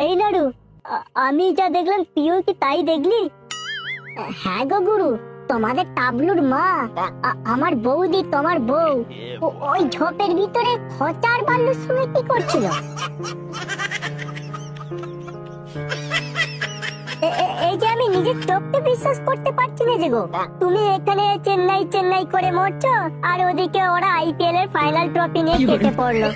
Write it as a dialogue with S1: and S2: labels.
S1: এই নাড়ু, আমি যা দেখলাম তুইও কি তাই দেখলি? হ্যাঁ গো গুরু, তোমাদের টাবলুর মা আমার বৌদি, তোমার বউ ওই ঝোপের ভিতরে খচার বাল্যুর সঙ্গে কি করছিল? এই যে আমি নিজের চোখকে বিশ্বাস করতে পারছি না যে গো, তুমি এখানে চেন্নাই চেন্নাই করে মরছো আর ওদিকে ওরা আইপিএল এর ফাইনাল ট্রফি নিয়ে কেটে পড়লো।